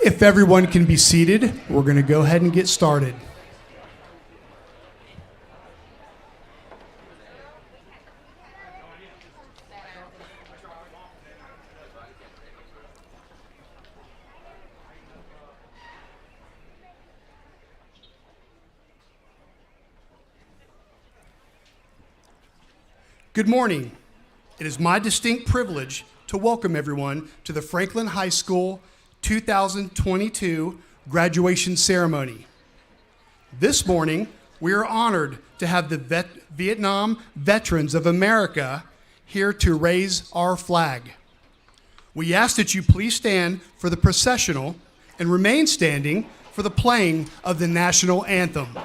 If everyone can be seated, we're going to go ahead and get started. Good morning. It is my distinct privilege to welcome everyone to the Franklin High School 2022 graduation ceremony. This morning, we are honored to have the Vietnam Veterans of America here to raise our flag. We ask that you please stand for the processional and remain standing for the playing of the national anthem.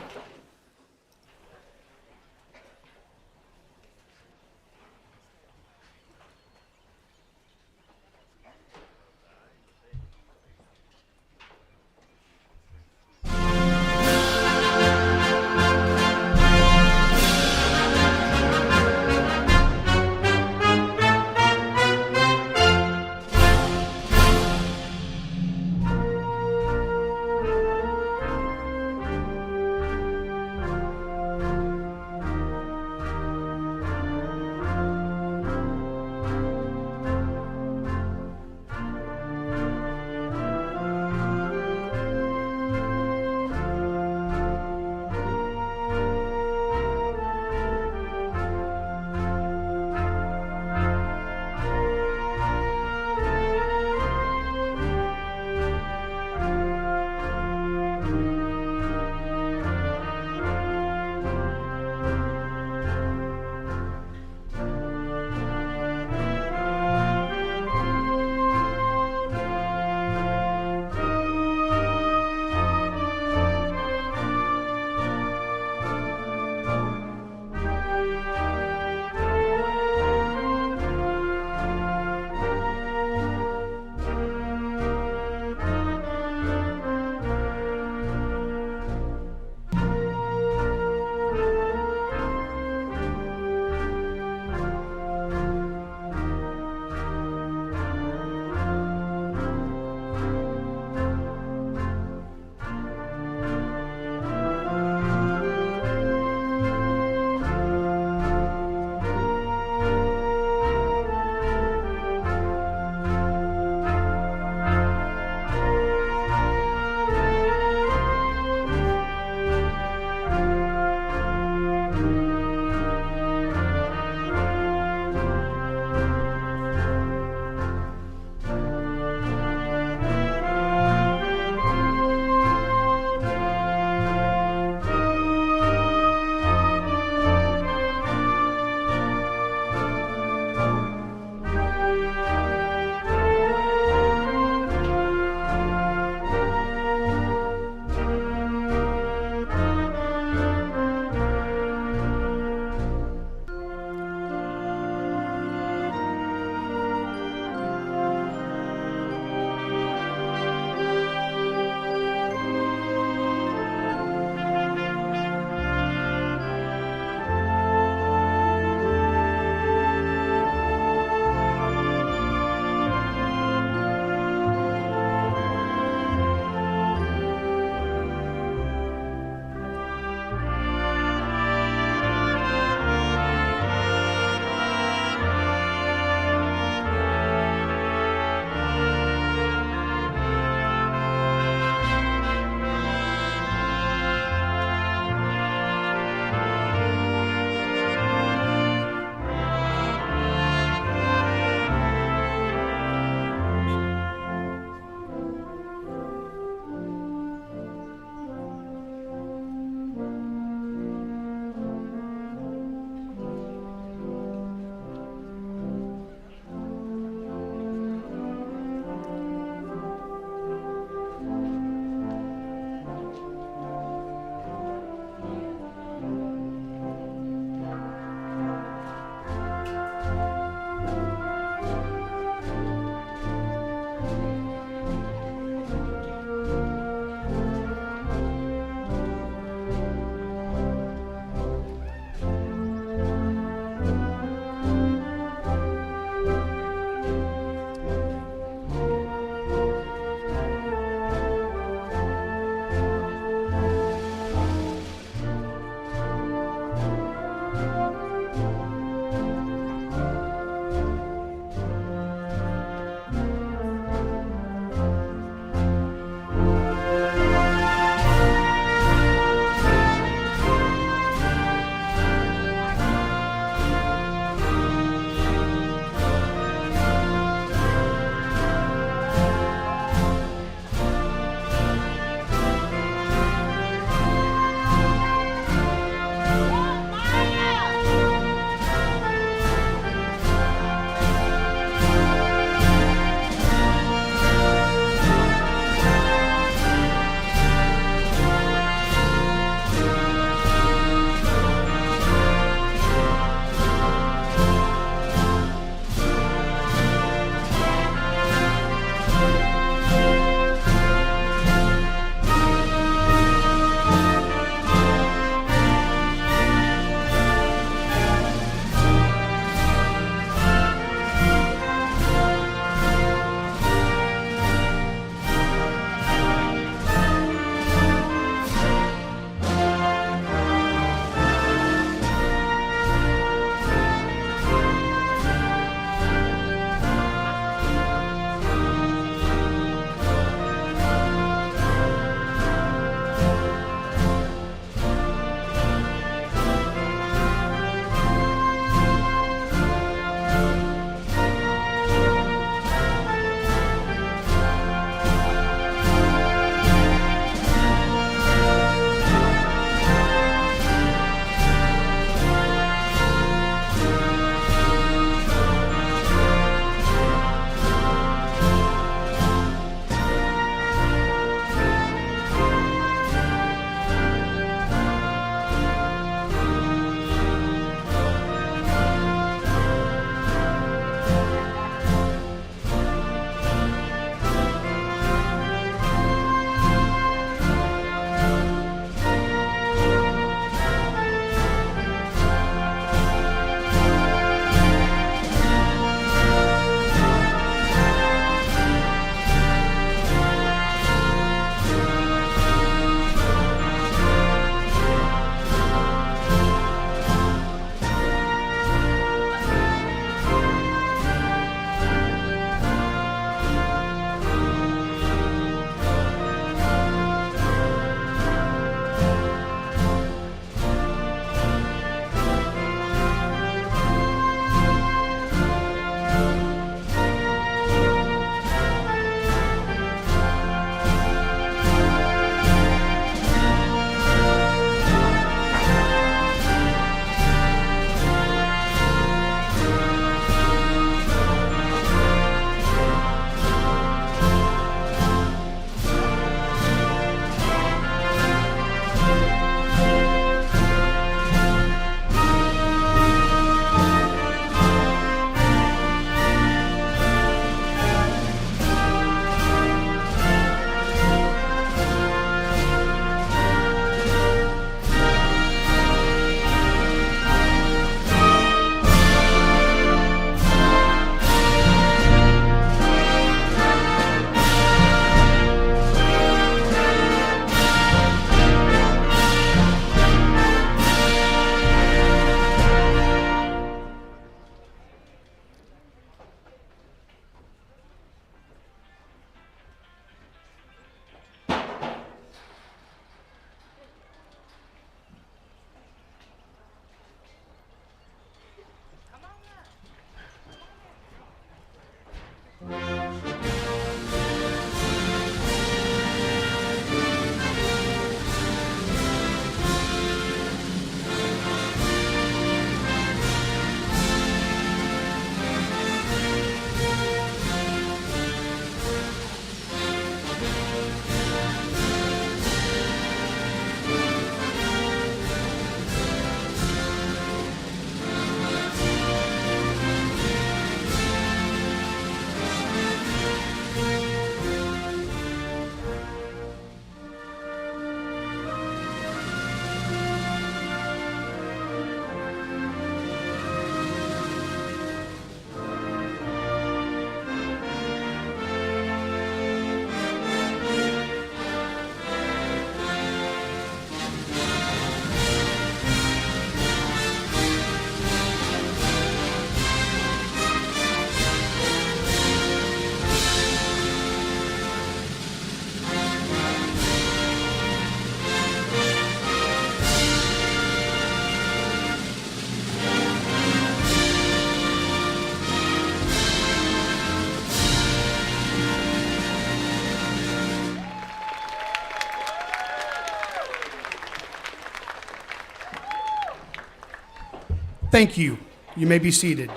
Thank you. You may be seated.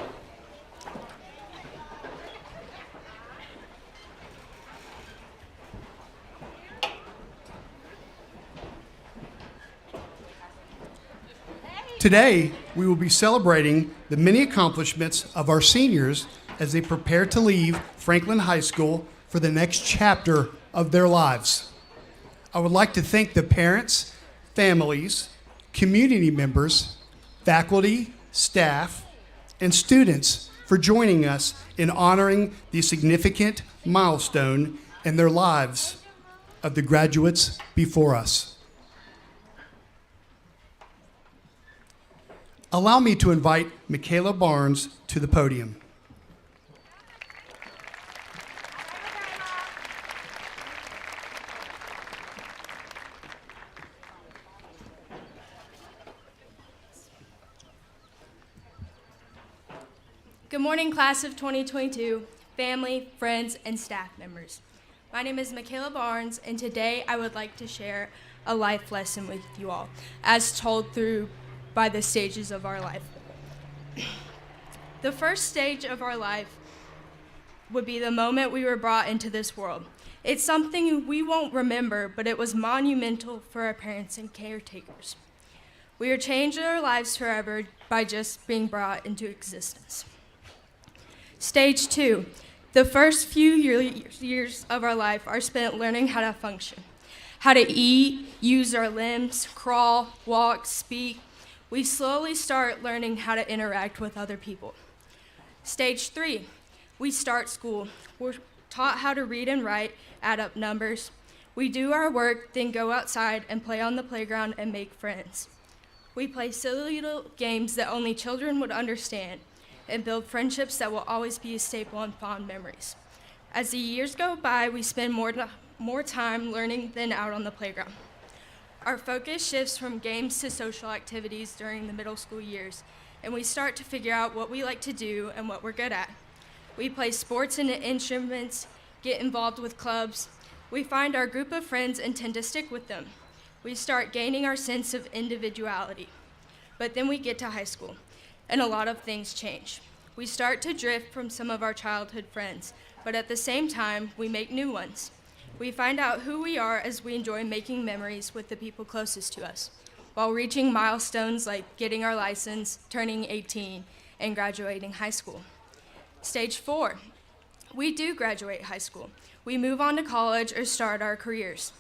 Today, we will be celebrating the many accomplishments of our seniors as they prepare to leave Franklin High School for the next chapter of their lives. I would like to thank the parents, families, community members, faculty, staff, and students for joining us in honoring the significant milestone in their lives of the graduates before us. Allow me to invite Michaela Barnes to the podium. Good morning, class of 2022, family, friends, and staff members. My name is Michaela Barnes, and today I would like to share a life lesson with you all, as told by the stages of our life. The first stage of our life would be the moment we were brought into this world. It's something we won't remember, but it was monumental for our parents and caretakers. We are changed in our lives forever by just being brought into existence. Stage 2, the first few years of our life are spent learning how to function, how to eat, use our limbs, crawl, walk, speak. We slowly start learning how to interact with other people. Stage 3, we start school. We're taught how to read and write, add up numbers. We do our work, then go outside and play on the playground and make friends. We play silly little games that only children would understand and build friendships that will always be a staple and fond memories. As the years go by, we spend more time learning than out on the playground. Our focus shifts from games to social activities during the middle school years, and we start to figure out what we like to do and what we're good at. We play sports and instruments, get involved with clubs. We find our group of friends and tend to stick with them. We start gaining our sense of individuality. But then we get to high school, and a lot of things change. We start to drift from some of our childhood friends, but at the same time, we make new ones. We find out who we are as we enjoy making memories with the people closest to us, while reaching milestones like getting our license, turning 18, and graduating high school. Stage 4, we do graduate high school. We move on to college or start our careers.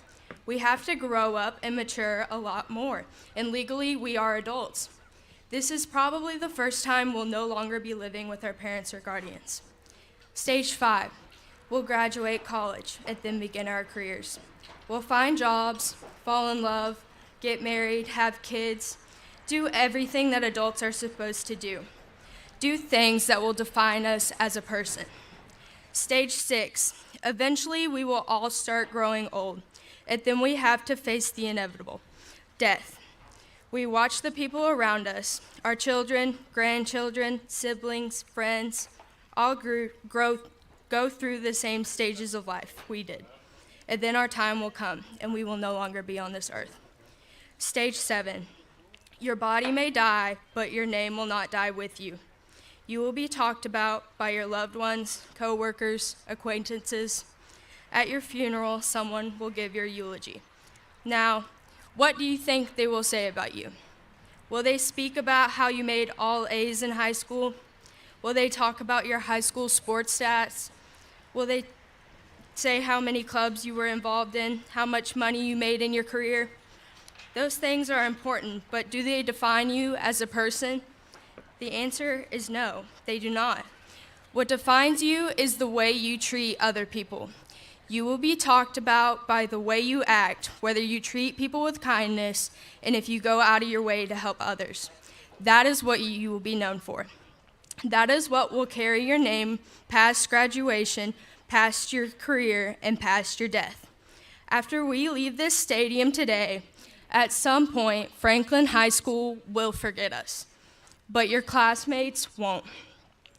We have to grow up and mature a lot more, and legally we are adults. This is probably the first time we'll no longer be living with our parents or guardians. Stage 5, we'll graduate college and then begin our careers. We'll find jobs, fall in love, get married, have kids, do everything that adults are supposed to do. Do things that will define us as a person. Stage 6, eventually we will all start growing old, and then we have to face the inevitable, death. We watch the people around us, our children, grandchildren, siblings, friends, all go through the same stages of life we did. And then our time will come, and we will no longer be on this earth. Stage 7, your body may die, but your name will not die with you. You will be talked about by your loved ones, co-workers, acquaintances. At your funeral, someone will give your eulogy. Now, what do you think they will say about you? Will they speak about how you made all A's in high school? Will they talk about your high school sports stats? Will they say how many clubs you were involved in, how much money you made in your career? Those things are important, but do they define you as a person? The answer is no, they do not. What defines you is the way you treat other people. You will be talked about by the way you act, whether you treat people with kindness, and if you go out of your way to help others. That is what you will be known for. That is what will carry your name past graduation, past your career, and past your death. After we leave this stadium today, at some point, Franklin High School will forget us, but your classmates won't.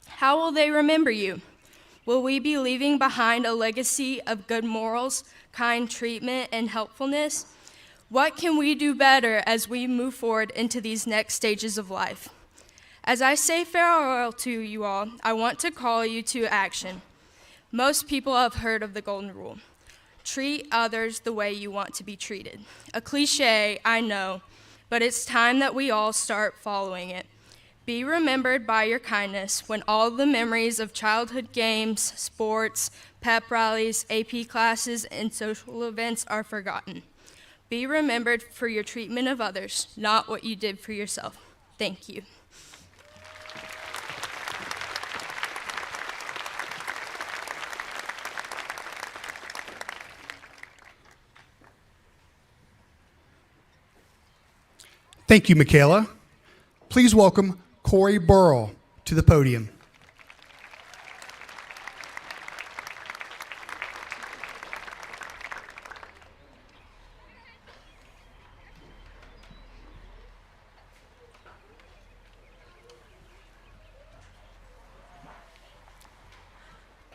How will they remember you? Will we be leaving behind a legacy of good morals, kind treatment, and helpfulness? What can we do better as we move forward into these next stages of life? As I say farewell to you all, I want to call you to action. Most people have heard of the golden rule. Treat others the way you want to be treated. A cliche, I know, but it's time that we all start following it. Be remembered by your kindness when all the memories of childhood games, sports, pep rallies, AP classes, and social events are forgotten. Be remembered for your treatment of others, not what you did for yourself. Thank you. Thank you, Michaela. Please welcome Corey Burrell to the podium.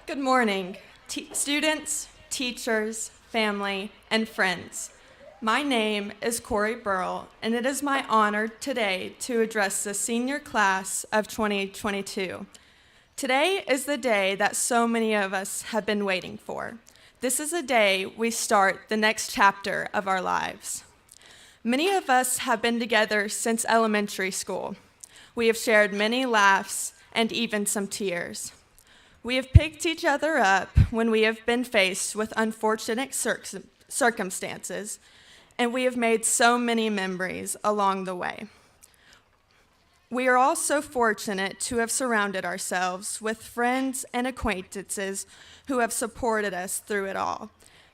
Good morning, students, teachers, family, and friends. My name is Corey Burrell, and it is my honor today to address the senior class of 2022. Today is the day that so many of us have been waiting for. This is a day we start the next chapter of our lives. Many of us have been together since elementary school. We have shared many laughs and even some tears. We have picked each other up when we have been faced with unfortunate circumstances, and we have made so many memories along the way. We are all so fortunate to have surrounded ourselves with friends and acquaintances who have supported us through it all.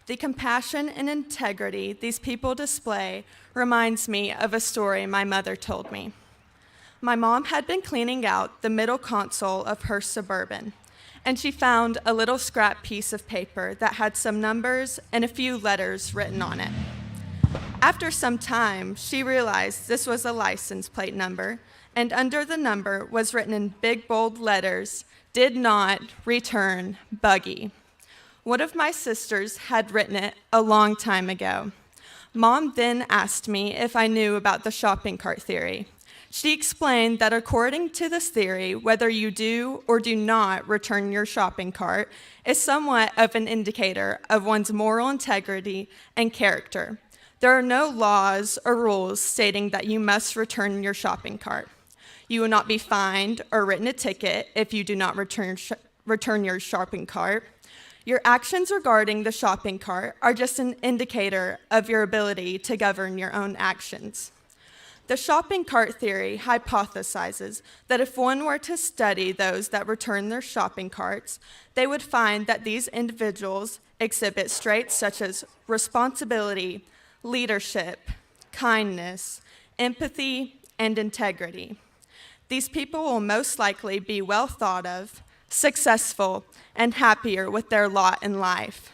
The compassion and integrity these people display reminds me of a story my mother told me. My mom had been cleaning out the middle console of her Suburban, and she found a little scrap piece of paper that had some numbers and a few letters written on it. After some time, she realized this was a license plate number, and under the number was written in big bold letters, "Did not return buggy." One of my sisters had written it a long time ago. Mom then asked me if I knew about the shopping cart theory. She explained that according to this theory, whether you do or do not return your shopping cart is somewhat of an indicator of one's moral integrity and character. There are no laws or rules stating that you must return your shopping cart. You will not be fined or written a ticket if you do not return your shopping cart. Your actions regarding the shopping cart are just an indicator of your ability to govern your own actions. The shopping cart theory hypothesizes that if one were to study those that return their shopping carts, they would find that these individuals exhibit traits such as responsibility, leadership, kindness, empathy, and integrity. These people will most likely be well thought of, successful, and happier with their lot in life.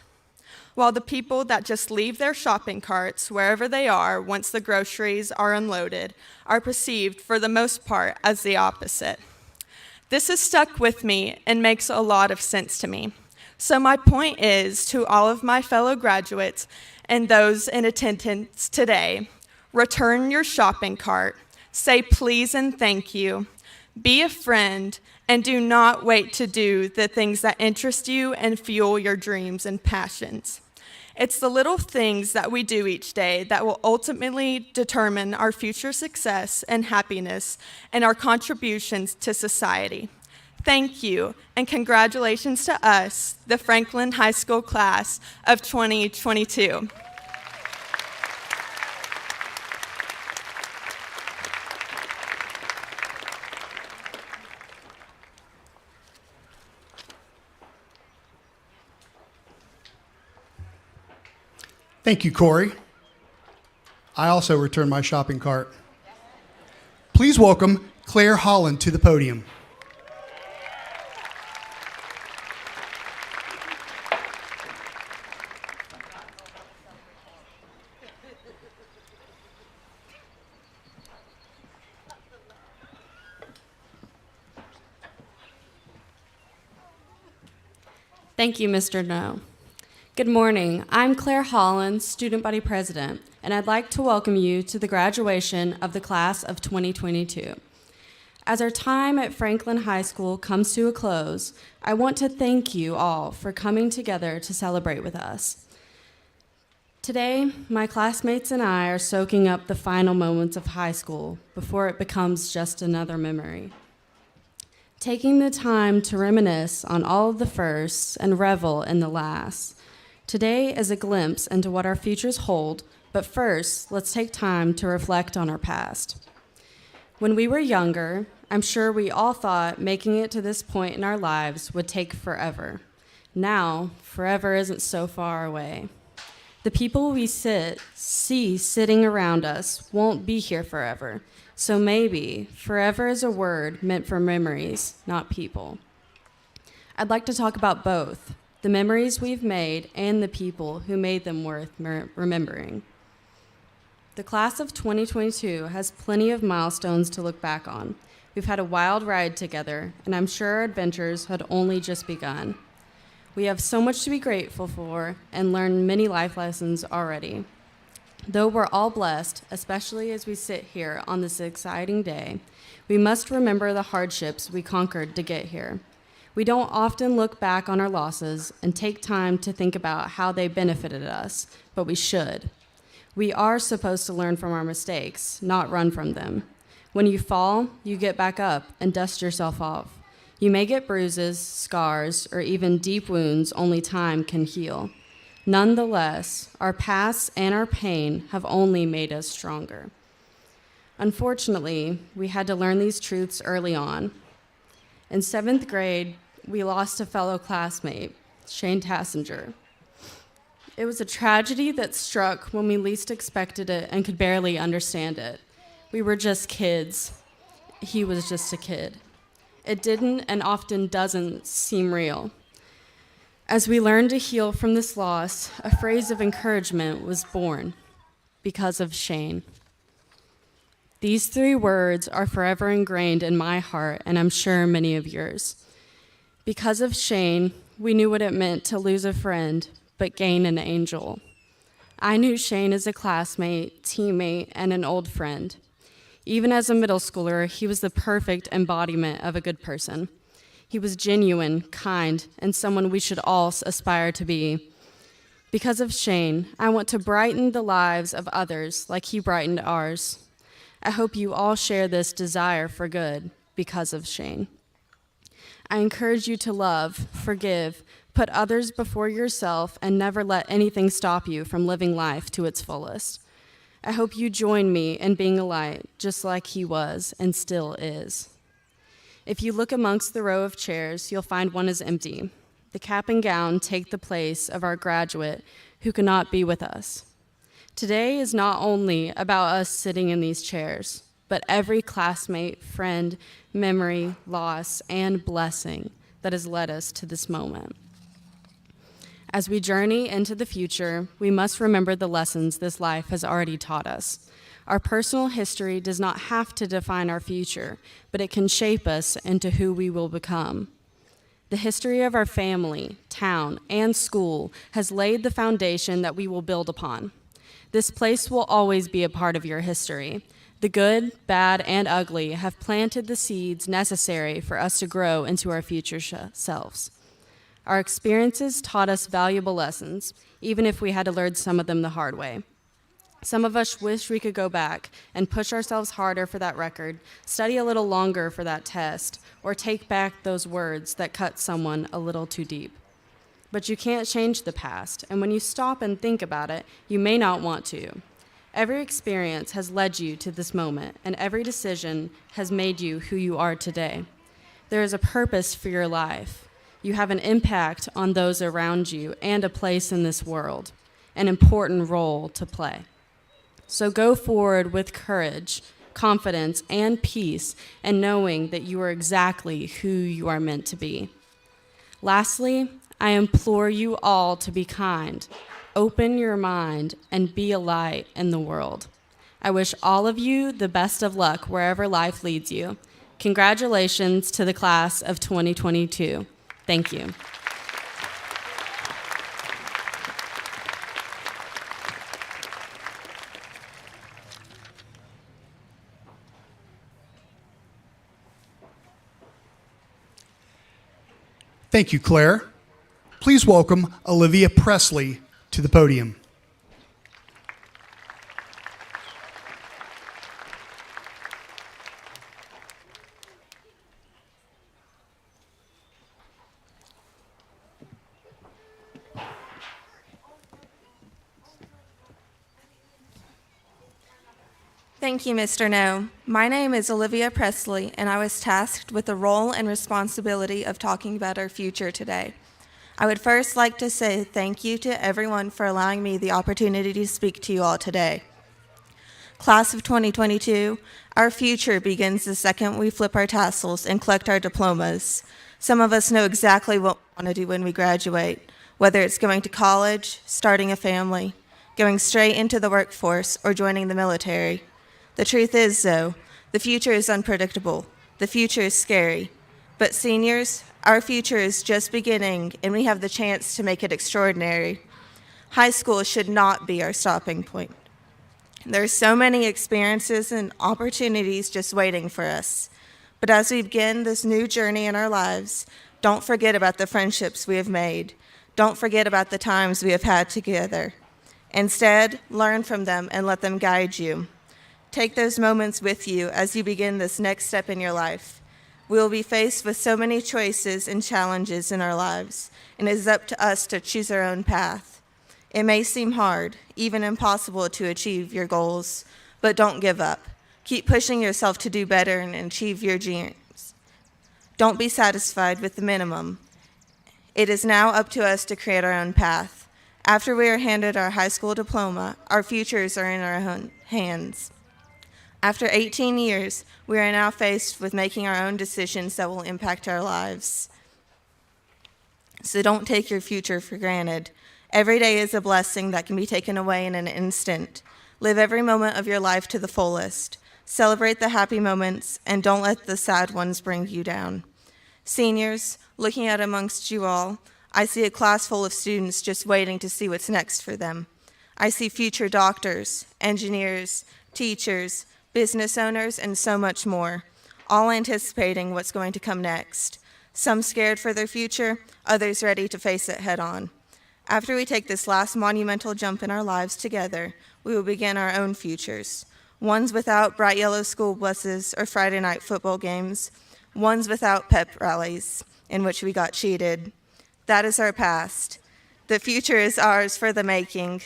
While the people that just leave their shopping carts wherever they are once the groceries are unloaded are perceived for the most part as the opposite. This has stuck with me and makes a lot of sense to me. So my point is to all of my fellow graduates and those in attendance today, return your shopping cart, say please and thank you, be a friend, and do not wait to do the things that interest you and fuel your dreams and passions. It's the little things that we do each day that will ultimately determine our future success and happiness and our contributions to society. Thank you, and congratulations to us, the Franklin High School class of 2022. Thank you, Corey. I also returned my shopping cart. Please welcome Claire Holland to the podium. Thank you, Mr. No. Good morning. I'm Claire Holland, Student Body President, and I'd like to welcome you to the graduation of the class of 2022. As our time at Franklin High School comes to a close, I want to thank you all for coming together to celebrate with us. Today, my classmates and I are soaking up the final moments of high school before it becomes just another memory. Taking the time to reminisce on all of the firsts and revel in the lasts. Today is a glimpse into what our futures hold, but first, let's take time to reflect on our past. When we were younger, I'm sure we all thought making it to this point in our lives would take forever. Now, forever isn't so far away. The people we see sitting around us won't be here forever, so maybe forever is a word meant for memories, not people. I'd like to talk about both, the memories we've made and the people who made them worth remembering. The class of 2022 has plenty of milestones to look back on. We've had a wild ride together, and I'm sure our adventures had only just begun. We have so much to be grateful for and learned many life lessons already. Though we're all blessed, especially as we sit here on this exciting day, we must remember the hardships we conquered to get here. We don't often look back on our losses and take time to think about how they benefited us, but we should. We are supposed to learn from our mistakes, not run from them. When you fall, you get back up and dust yourself off. You may get bruises, scars, or even deep wounds only time can heal. Nonetheless, our past and our pain have only made us stronger. Unfortunately, we had to learn these truths early on. In 7th grade, we lost a fellow classmate, Shane Tassinger. It was a tragedy that struck when we least expected it and could barely understand it. We were just kids. He was just a kid. It didn't and often doesn't seem real. As we learned to heal from this loss, a phrase of encouragement was born, because of Shane. These 3 words are forever ingrained in my heart, and I'm sure many of yours. Because of Shane, we knew what it meant to lose a friend, but gain an angel. I knew Shane as a classmate, teammate, and an old friend. Even as a middle schooler, he was the perfect embodiment of a good person. He was genuine, kind, and someone we should all aspire to be. Because of Shane, I want to brighten the lives of others like he brightened ours. I hope you all share this desire for good because of Shane. I encourage you to love, forgive, put others before yourself, and never let anything stop you from living life to its fullest. I hope you join me in being a light, just like he was and still is. If you look amongst the row of chairs, you'll find one is empty. The cap and gown take the place of our graduate who cannot be with us. Today is not only about us sitting in these chairs, but every classmate, friend, memory, loss, and blessing that has led us to this moment. As we journey into the future, we must remember the lessons this life has already taught us. Our personal history does not have to define our future, but it can shape us into who we will become. The history of our family, town, and school has laid the foundation that we will build upon. This place will always be a part of your history. The good, bad, and ugly have planted the seeds necessary for us to grow into our future selves. Our experiences taught us valuable lessons, even if we had to learn some of them the hard way. Some of us wish we could go back and push ourselves harder for that record, study a little longer for that test, or take back those words that cut someone a little too deep. But you can't change the past, and when you stop and think about it, you may not want to. Every experience has led you to this moment, and every decision has made you who you are today. There is a purpose for your life. You have an impact on those around you and a place in this world, an important role to play. So go forward with courage, confidence, and peace, and knowing that you are exactly who you are meant to be. Lastly, I implore you all to be kind, open your mind, and be a light in the world. I wish all of you the best of luck wherever life leads you. Congratulations to the class of 2022. Thank you. Thank you, Claire. Please welcome Olivia Presley to the podium. Thank you, Mr. No. My name is Olivia Presley, and I was tasked with the role and responsibility of talking about our future today. I would first like to say thank you to everyone for allowing me the opportunity to speak to you all today. Class of 2022, our future begins the second we flip our tassels and collect our diplomas. Some of us know exactly what we want to do when we graduate, whether it's going to college, starting a family, going straight into the workforce, or joining the military. The truth is, though, the future is unpredictable. The future is scary. But seniors, our future is just beginning, and we have the chance to make it extraordinary. High school should not be our stopping point. There are so many experiences and opportunities just waiting for us. But as we begin this new journey in our lives, don't forget about the friendships we have made. Don't forget about the times we have had together. Instead, learn from them and let them guide you. Take those moments with you as you begin this next step in your life. We will be faced with so many choices and challenges in our lives, and it is up to us to choose our own path. It may seem hard, even impossible to achieve your goals, but don't give up. Keep pushing yourself to do better and achieve your dreams. Don't be satisfied with the minimum. It is now up to us to create our own path. After we are handed our high school diploma, our futures are in our own hands. After 18 years, we are now faced with making our own decisions that will impact our lives. So don't take your future for granted. Every day is a blessing that can be taken away in an instant. Live every moment of your life to the fullest. Celebrate the happy moments, and don't let the sad ones bring you down. Seniors, looking out amongst you all, I see a class full of students just waiting to see what's next for them. I see future doctors, engineers, teachers, business owners, and so much more, all anticipating what's going to come next. Some scared for their future, others ready to face it head on. After we take this last monumental jump in our lives together, we will begin our own futures. Ones without bright yellow school buses or Friday night football games. Ones without pep rallies in which we got cheated. That is our past. The future is ours for the making.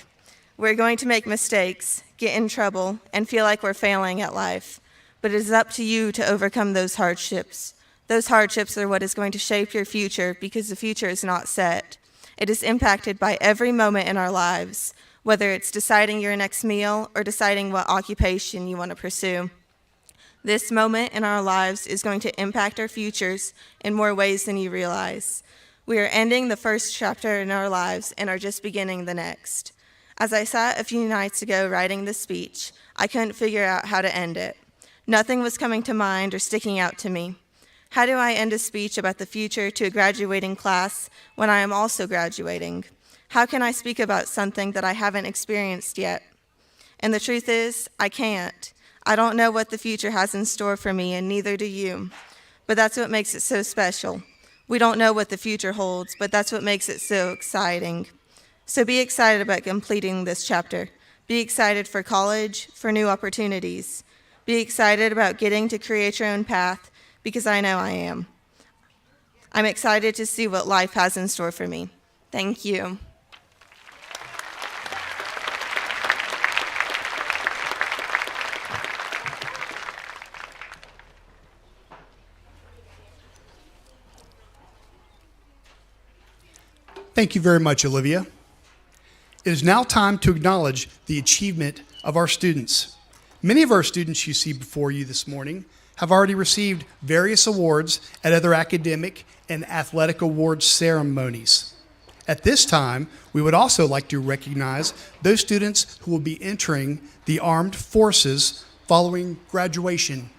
We're going to make mistakes, get in trouble, and feel like we're failing at life. But it is up to you to overcome those hardships. Those hardships are what is going to shape your future, because the future is not set. It is impacted by every moment in our lives, whether it's deciding your next meal or deciding what occupation you want to pursue. This moment in our lives is going to impact our futures in more ways than you realize. We are ending the first chapter in our lives and are just beginning the next. As I sat a few nights ago writing this speech, I couldn't figure out how to end it. Nothing was coming to mind or sticking out to me. How do I end a speech about the future to a graduating class when I am also graduating? How can I speak about something that I haven't experienced yet? And the truth is, I can't. I don't know what the future has in store for me, and neither do you. But that's what makes it so special. We don't know what the future holds, but that's what makes it so exciting. So be excited about completing this chapter. Be excited for college, for new opportunities. Be excited about getting to create your own path, because I know I am. I'm excited to see what life has in store for me. Thank you. Thank you very much, Olivia. It is now time to acknowledge the achievement of our students. Many of our students you see before you this morning have already received various awards at other academic and athletic awards ceremonies. At this time, we would also like to recognize those students who will be entering the armed forces following graduation.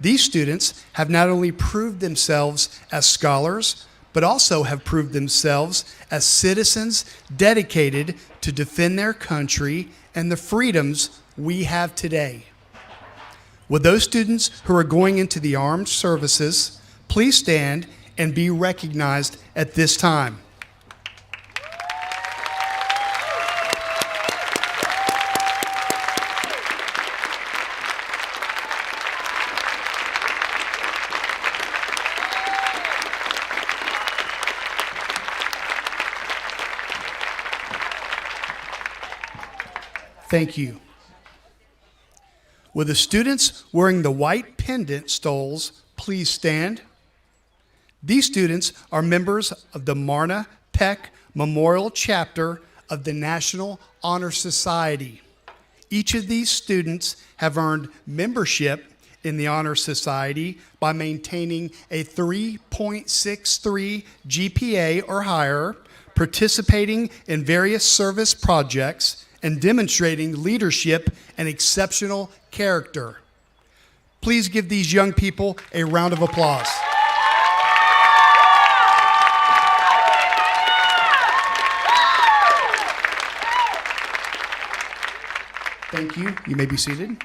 These students have not only proved themselves as scholars, but also have proved themselves as citizens dedicated to defend their country and the freedoms we have today. Would those students who are going into the armed services please stand and be recognized at this time. Thank you. Will the students wearing the white pendant stoles please stand? These students are members of the Marna Peck Memorial Chapter of the National Honor Society. Each of these students have earned membership in the Honor Society by maintaining a 3.63 GPA or higher, participating in various service projects, and demonstrating leadership and exceptional character. Please give these young people a round of applause. Thank you. You may be seated.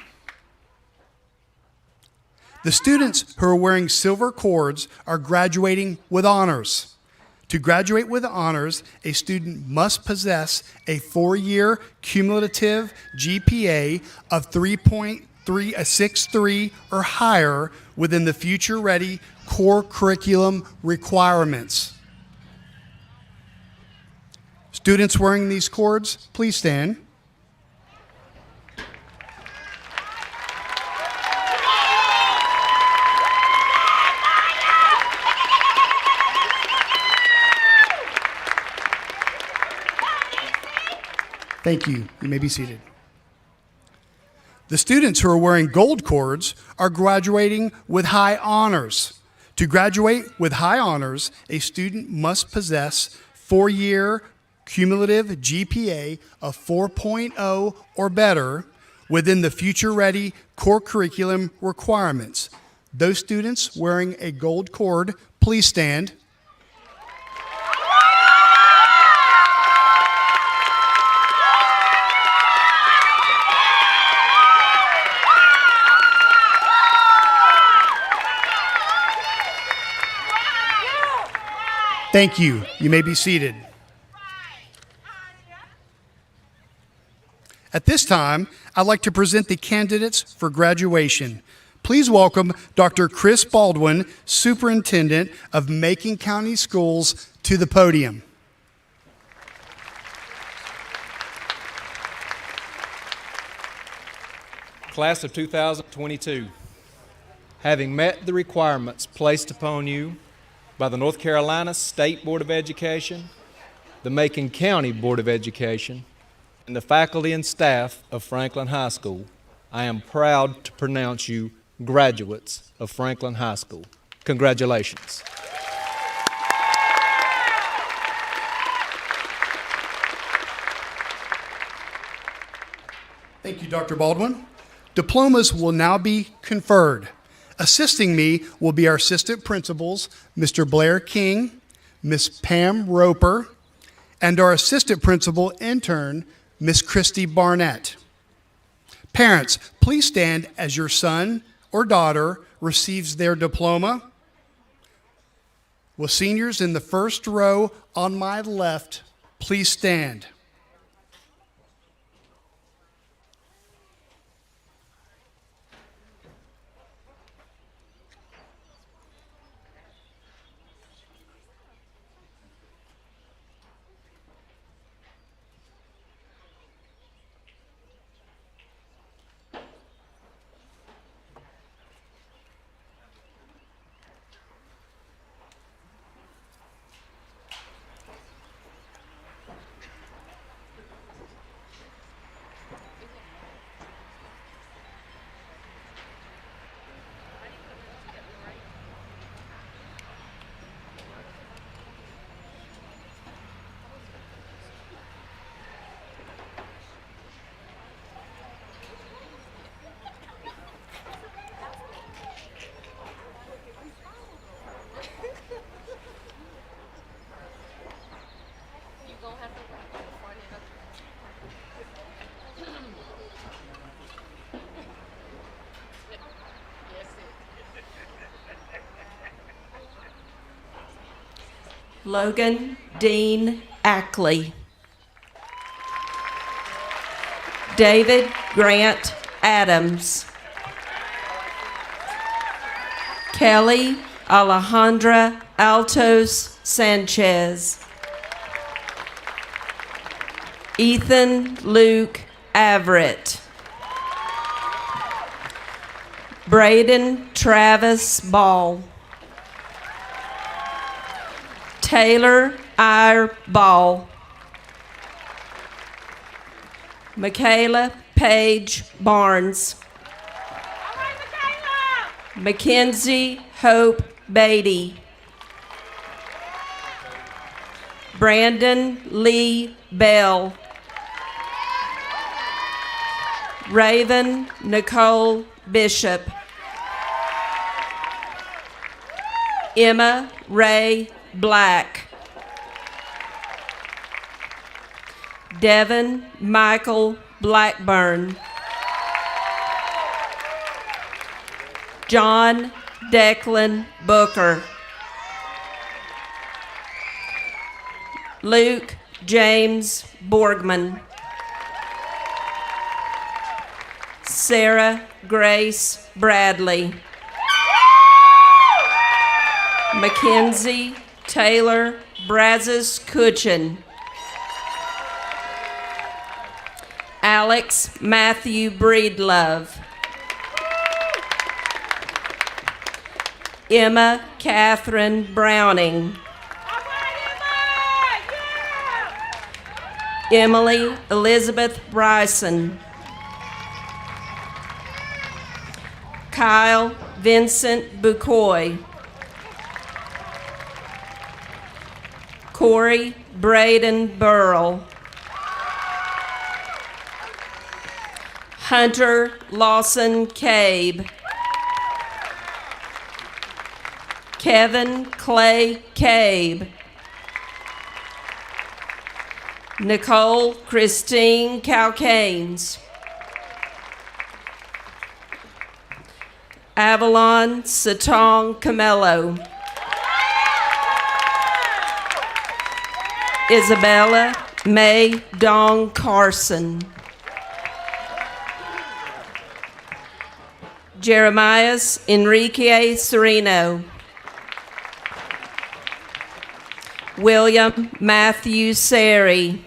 The students who are wearing silver cords are graduating with honors. To graduate with honors, a student must possess a 4-year cumulative GPA of 3.63 or higher within the Future Ready core curriculum requirements. Students wearing these cords, please stand. Thank you. You may be seated. The students who are wearing gold cords are graduating with high honors. To graduate with high honors, a student must possess 4-year cumulative GPA of 4.0 or better within the Future Ready core curriculum requirements. Those students wearing a gold cord, please stand. Thank you. You may be seated. At this time, I'd like to present the candidates for graduation. Please welcome Dr. Chris Baldwin, Superintendent of Macon County Schools, to the podium. Class of 2022, having met the requirements placed upon you by the North Carolina State Board of Education, the Macon County Board of Education, and the faculty and staff of Franklin High School, I am proud to pronounce you graduates of Franklin High School. Congratulations. Thank you, Dr. Baldwin. Diplomas will now be conferred. Assisting me will be our assistant principals, Mr. Blair King, Miss Pam Roper, and our assistant principal intern, Miss Christy Barnett. Parents, please stand as your son or daughter receives their diploma. Will seniors in the first row on my left please stand? Logan Dean Ackley. David Grant Adams. Kelly Alejandra Altos Sanchez. Ethan Luke Everett. Braden Travis Ball. Taylor Ire Ball. Michaela Page Barnes. Mackenzie Hope Beatty. Brandon Lee Bell. Raven Nicole Bishop. Emma Ray Black. Devin Michael Blackburn. John Declan Booker. Luke James Borgman. Sarah Grace Bradley. Mackenzie Taylor Brazos Cutchin. Alex Matthew Breedlove. Emma Catherine Browning. Emily Elizabeth Bryson. Kyle Vincent Bucoy. Corey Braden Burrell. Hunter Lawson Cabe. Kevin Clay Cabe. Nicole Christine Calcanes. Avalon Satong Camelo. Isabella May Dong Carson. Jeremias Enrique Sereno. William Matthew Sari.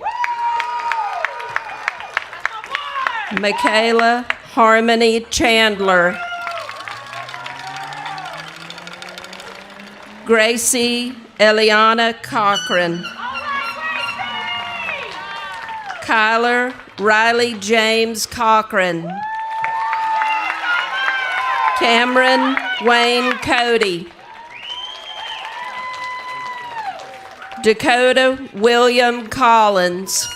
Michaela Harmony Chandler. Gracie Eliana Cochran. Kyler Riley James Cochran. Cameron Wayne Cody. Dakota William Collins.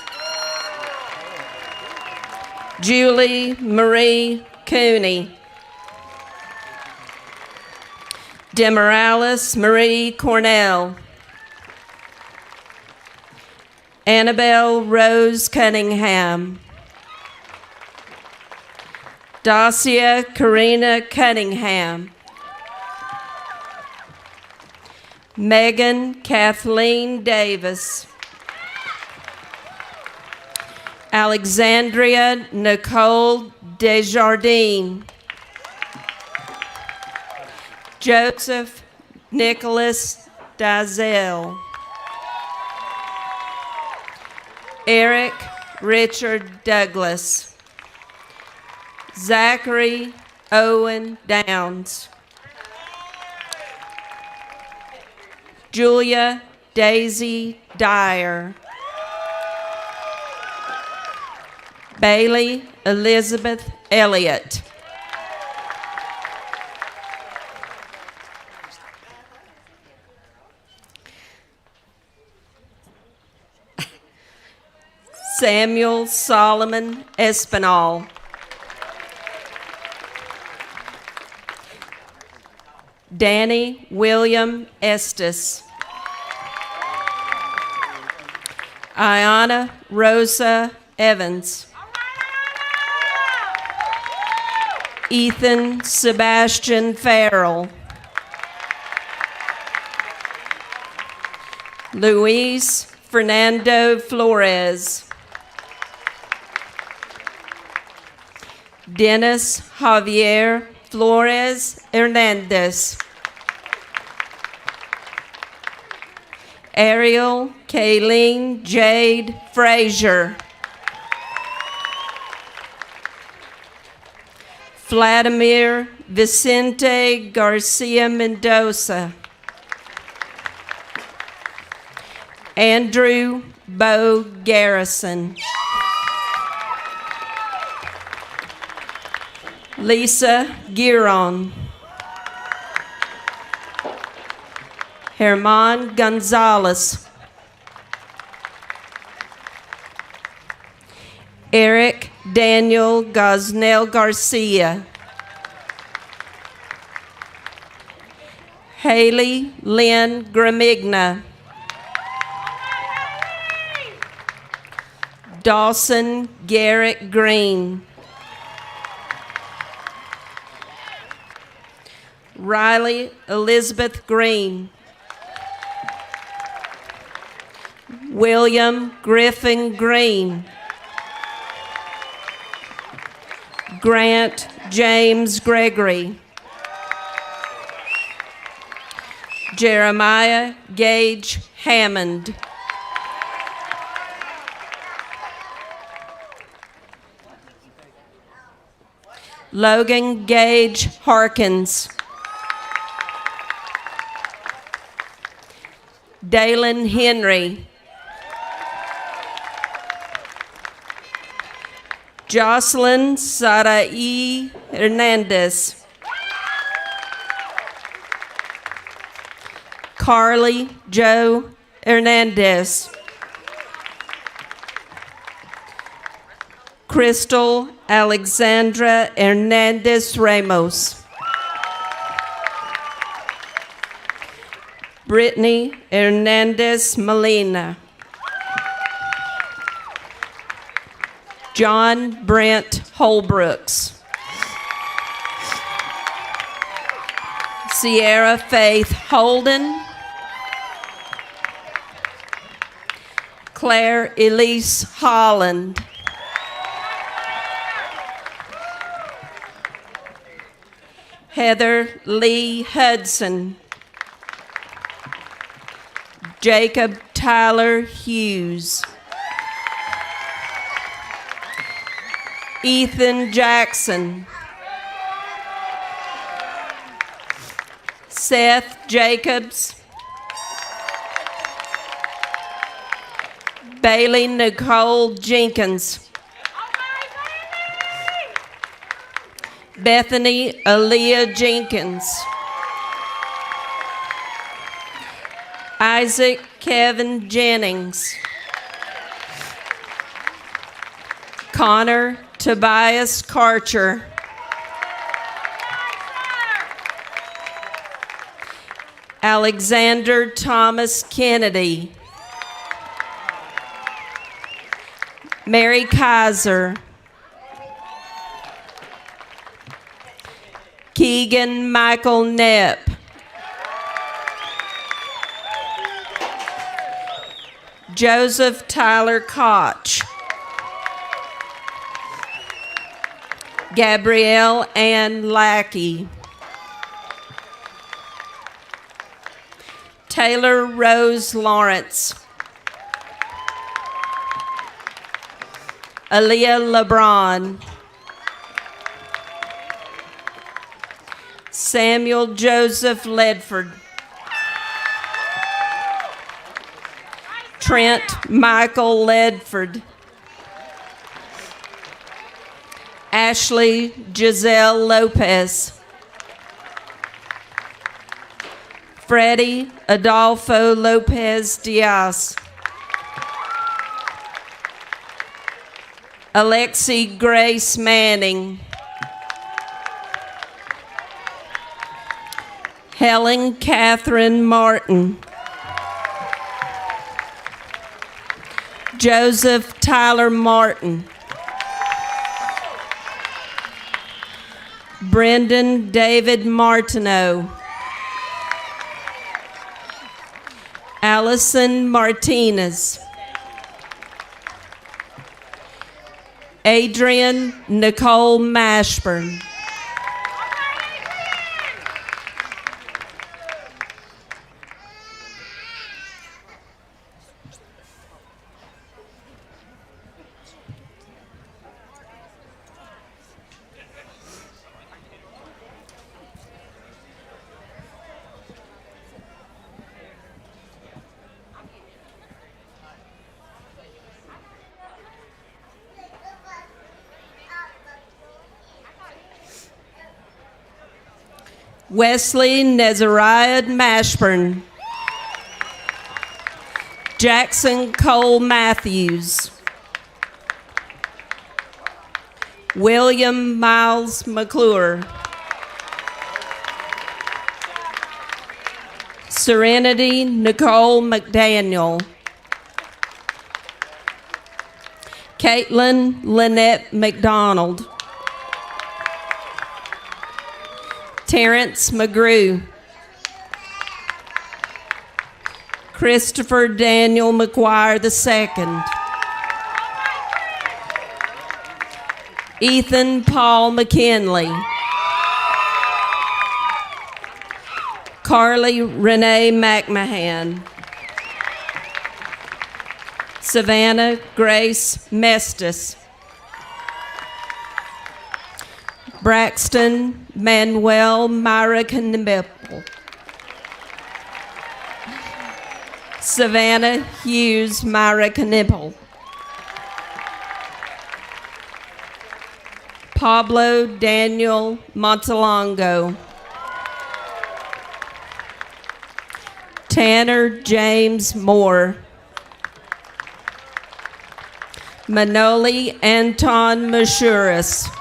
Julie Marie Cooney. Demorales Marie Cornell. Annabelle Rose Cunningham. Dacia Karina Cunningham. Megan Kathleen Davis. Alexandria Nicole Desjardins. Joseph Nicholas Dazell. Eric Richard Douglas. Zachary Owen Downs. Julia Daisy Dyer. Bailey Elizabeth Elliott. Samuel Solomon Espinal. Danny William Estes. Ayana Rosa Evans. Ethan Sebastian Farrell. Luis Fernando Flores. Dennis Javier Flores Hernandez. Ariel Kayleen Jade Frazier. Vladimir Vicente Garcia Mendoza. Andrew Bo Garrison. Lisa Giron. Herman Gonzalez. Eric Daniel Gosnell Garcia. Haley Lynn Gramigna. Dawson Garrett Green. Riley Elizabeth Green. William Griffin Green. Grant James Gregory. Jeremiah Gage Hammond. Logan Gage Harkins. Dalen Henry. Jocelyn Sarai Hernandez. Carly Joe Hernandez. Crystal Alexandra Hernandez Ramos. Brittany Hernandez Molina. John Brent Holbrooks. Sierra Faith Holden. Claire Elise Holland. Heather Lee Hudson. Jacob Tyler Hughes. Ethan Jackson. Seth Jacobs. Bailey Nicole Jenkins. Bethany Aaliyah Jenkins. Isaac Kevin Jennings. Connor Tobias Karcher. Alexander Thomas Kennedy. Mary Kaiser. Keegan Michael Knepp. Joseph Tyler Koch. Gabrielle Ann Lackey. Taylor Rose Lawrence. Aaliyah LeBron. Samuel Joseph Ledford. Trent Michael Ledford. Ashley Giselle Lopez. Freddie Adolfo Lopez Diaz. Alexi Grace Manning. Helen Catherine Martin. Joseph Tyler Martin. Brendan David Martineau. Allison Martinez. Adrian Nicole Mashburn. Wesley Nezariah Mashburn. Jackson Cole Matthews. William Miles McClure. Serenity Nicole McDaniel. Caitlin Lynette McDonald. Terrence McGrew. Christopher Daniel McGuire II. Ethan Paul McKinley. Carly Renee McMahon. Savannah Grace Mestis. Braxton Manuel Myra Knipple. Savannah Hughes Myra Knipple. Pablo Daniel Montalongo. Tanner James Moore. Manoli Anton Mashuris.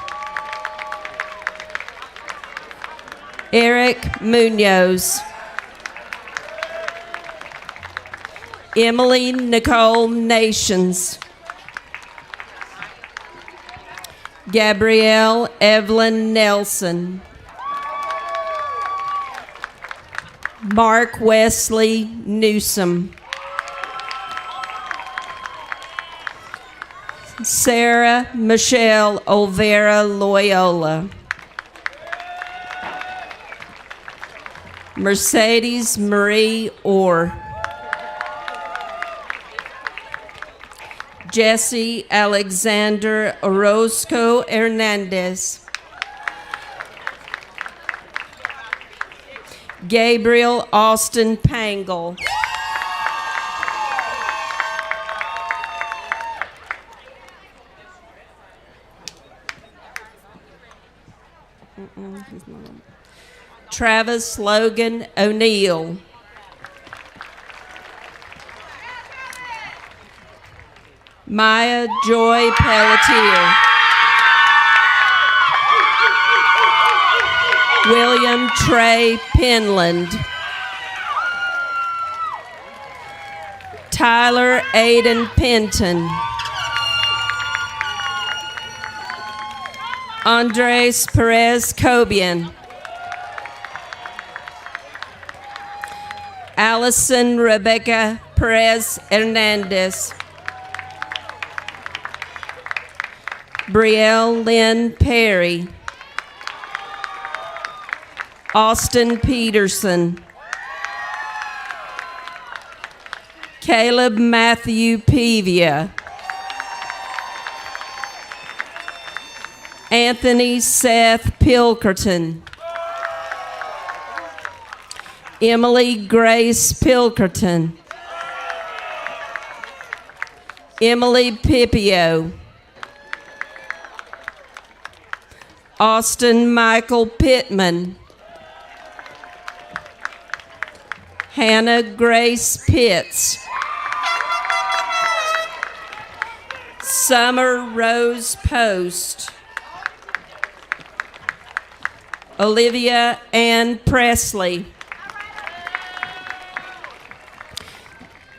Eric Munoz. Emily Nicole Nations. Gabrielle Evelyn Nelson. Mark Wesley Newsom. Sarah Michelle Olvera Loyola. Mercedes Marie Orr. Jesse Alexander Orozco Hernandez. Gabriel Austin Pangle. Travis Logan O'Neill. Maya Joy Pelletier. William Trey Penland. Tyler Aiden Penton. Andres Perez Cobian. Allison Rebecca Perez Hernandez. Brielle Lynn Perry. Austin Peterson. Caleb Matthew Pevia. Anthony Seth Pilkerton. Emily Grace Pilkerton. Emily Pipio. Austin Michael Pittman. Hannah Grace Pitts. Summer Rose Post. Olivia Ann Presley.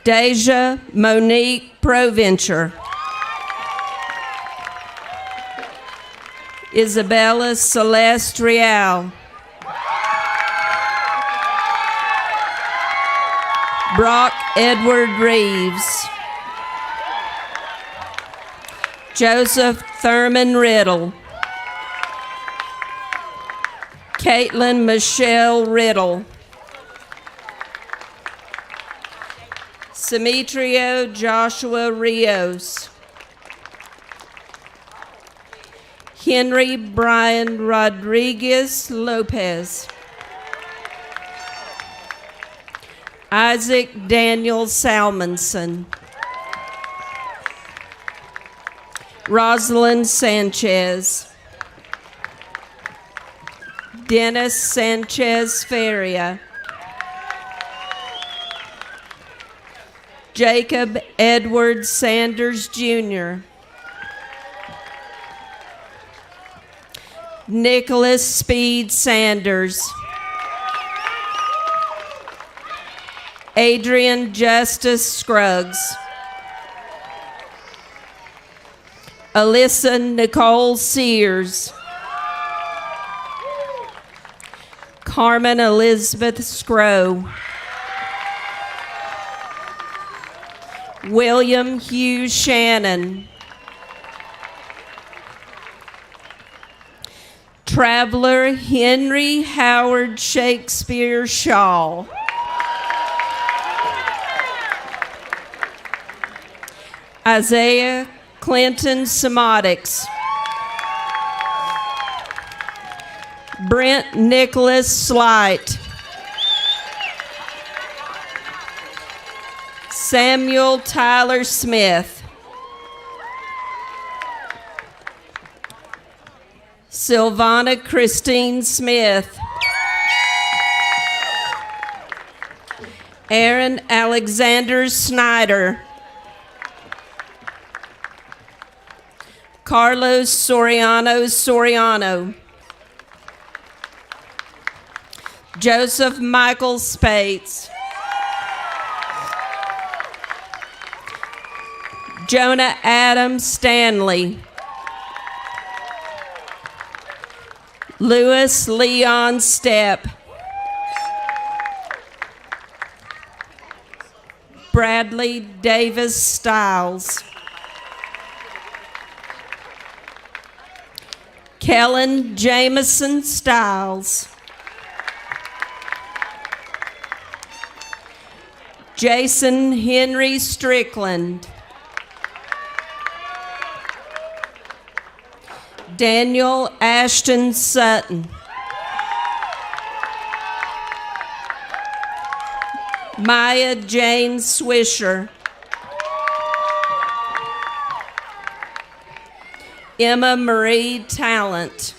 Deja Monique Proventure. Isabella Celeste Real. Brock Edward Reeves. Joseph Thurman Riddle. Caitlin Michelle Riddle. Demetrio Joshua Rios. Henry Brian Rodriguez Lopez. Isaac Daniel Salmonson. Rosalind Sanchez. Dennis Sanchez Feria. Jacob Edward Sanders Jr. Nicholas Speed Sanders. Adrian Justice Scruggs. Alyssa Nicole Sears. Carmen Elizabeth Scrow. William Hugh Shannon. Traveler Henry Howard Shakespeare Shaw. Isaiah Clinton Somatics. Brent Nicholas Slight. Samuel Tyler Smith. Sylvana Christine Smith. Aaron Alexander Snyder. Carlos Soriano. Joseph Michael Spates. Jonah Adam Stanley. Louis Leon Stepp. Bradley Davis Stiles. Kellen Jameson Stiles. Jason Henry Strickland. Daniel Ashton Sutton. Maya Jane Swisher. Emma Marie Talent.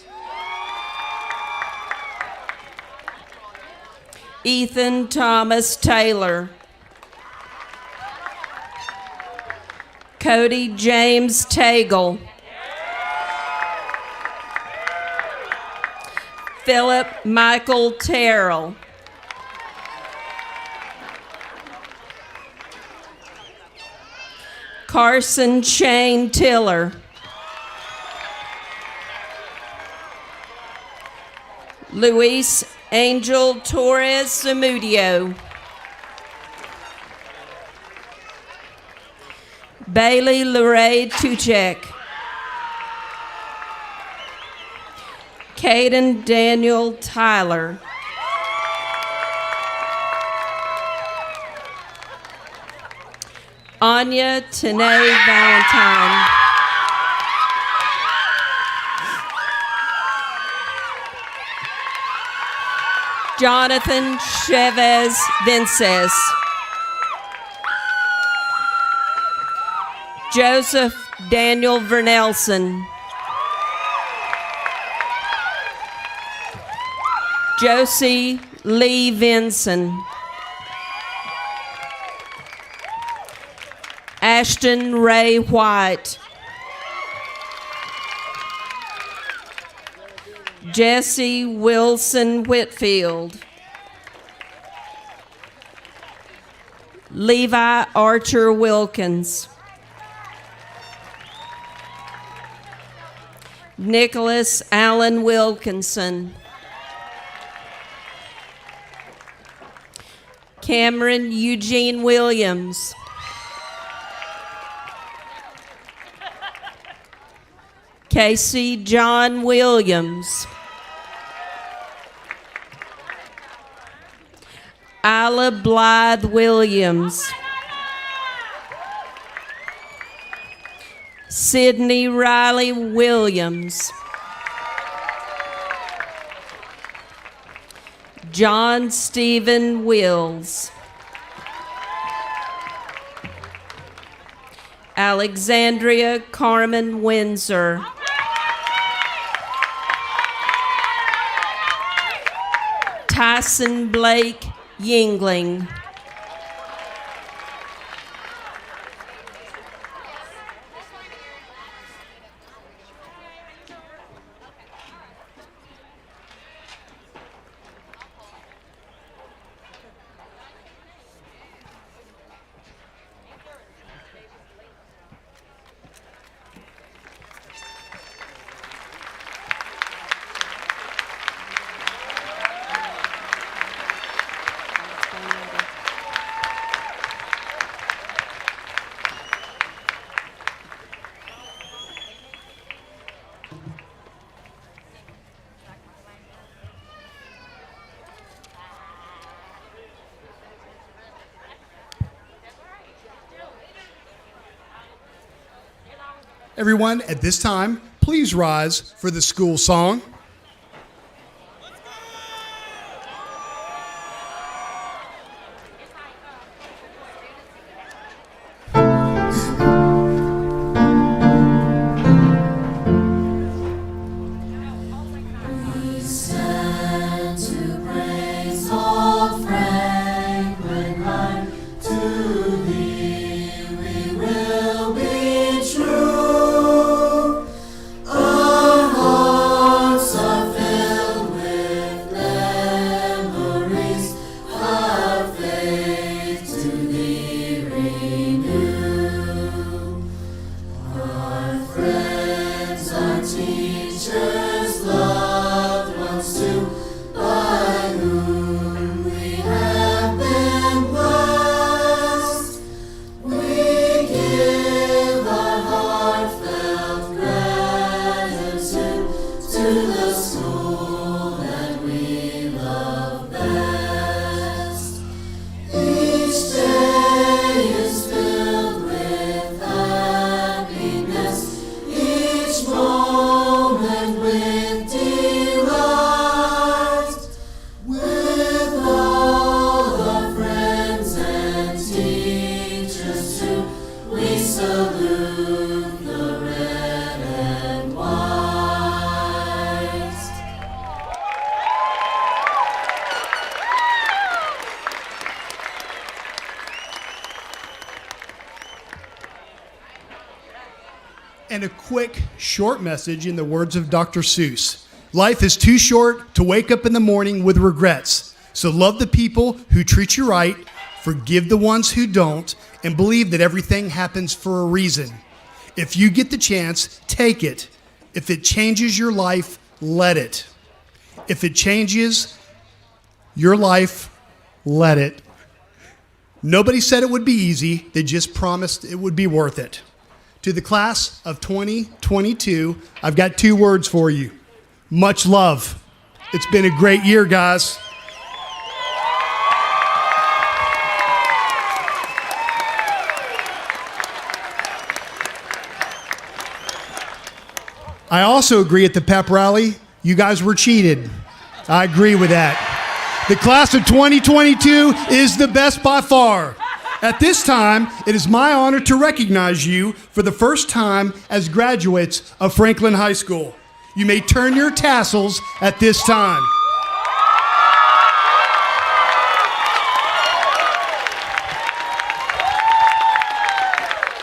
Ethan Thomas Taylor. Cody James Tagle. Philip Michael Terrell. Carson Shane Tiller. Luis Angel Torres Zamudio. Bailey Lorraine Tuchek. Caden Daniel Tyler. Anya Tanae Valentine. Jonathan Chavez Vinces. Joseph Daniel Vernelson. Josie Lee Vinson. Ashton Ray White. Jesse Wilson Whitfield. Levi Archer Wilkins. Nicholas Allen Cameron Eugene Williams. Casey John Williams. Isla Blythe Williams. Sydney Riley Williams. John Stephen Wills. Alexandria Carmen Windsor. Tyson Blake Yingling. Everyone, at this time, please rise for the school song. And a quick, short message in the words of Dr. Seuss. Life is too short to wake up in the morning with regrets. So love the people who treat you right, forgive the ones who don't, and believe that everything happens for a reason. If you get the chance, take it. If it changes your life, let it. If it changes your life, let it. Nobody said it would be easy. They just promised it would be worth it. To the class of 2022, I've got 2 words for you. Much love. It's been a great year, guys. I also agree at the pep rally, you guys were cheated. I agree with that. The class of 2022 is the best by far. At this time, it is my honor to recognize you for the first time as graduates of Franklin High School. You may turn your tassels at this time.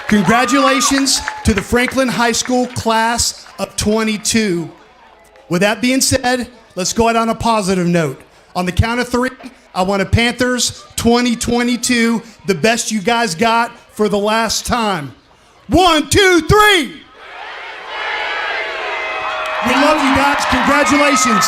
Congratulations to the Franklin High School class of 22. With that being said, let's go out on a positive note. On the count of 3, I want a Panthers 2022, the best you guys got for the last time. 1, 2, 3. We love you guys. Congratulations.